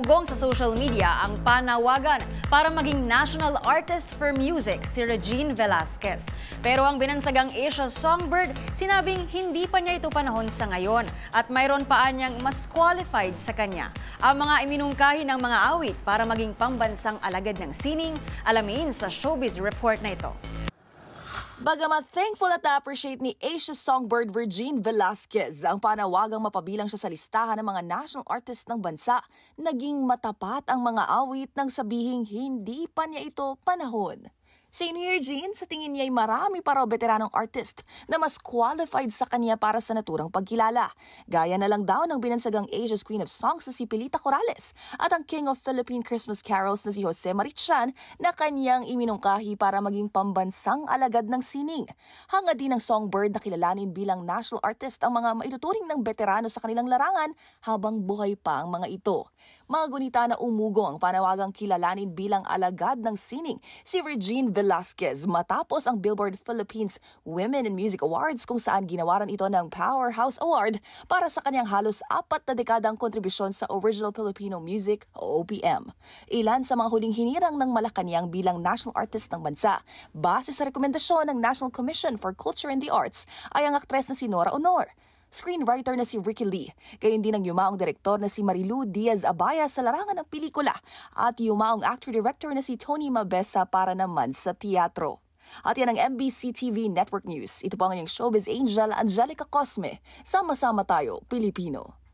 Umugong sa social media ang panawagan para maging National Artist for Music si Regine Velasquez. Pero ang binansagang Asia Songbird, sinabing hindi pa niya ito panahon sa ngayon at mayroon pa anyang mas qualified sa kanya. Ang mga iminungkahi ng mga awit para maging pambansang alagad ng sining, alamin sa Showbiz Report na ito. Bagamat thankful at na-appreciate ni Asia Songbird Regine Velasquez ang panawagang mapabilang siya sa listahan ng mga national artist ng bansa, naging matapat ang mga awit nang sabihing hindi pa niya ito panahon. Sa ni Regine, sa tingin niya ay marami pa raw veteranong artist na mas qualified sa kanya para sa naturang pagkilala. Gaya na lang daw ng binansagang Asia's Queen of Songs na si Pilita Corrales at ang King of Philippine Christmas Carols na si Jose Marichan na kanyang iminungkahi para maging pambansang alagad ng sining. Hangad din ng Songbird na kilalanin bilang national artist ang mga maituturing ng veterano sa kanilang larangan habang buhay pa ang mga ito. Mga gunita na umugong ang panawagang kilalanin bilang alagad ng sining si Regine Velasquez matapos ang Billboard Philippines Women in Music Awards kung saan ginawaran ito ng Powerhouse Award para sa kanyang halos 4 na dekadang kontribusyon sa Original Filipino Music o OPM. Ilan sa mga huling hinirang ng Malacanang bilang national artist ng bansa base sa rekomendasyon ng National Commission for Culture and the Arts ay ang aktres na si Nora Honor, screenwriter na si Ricky Lee, gayon din ang yumaong direktor na si Marilu Diaz-Abaya sa larangan ng pelikula at yumaong actor-director na si Tony Mabesa para naman sa teatro. At yan ang MBC TV Network News. Ito po ang inyong showbiz angel Angelica Cosme. Sama-sama tayo, Pilipino.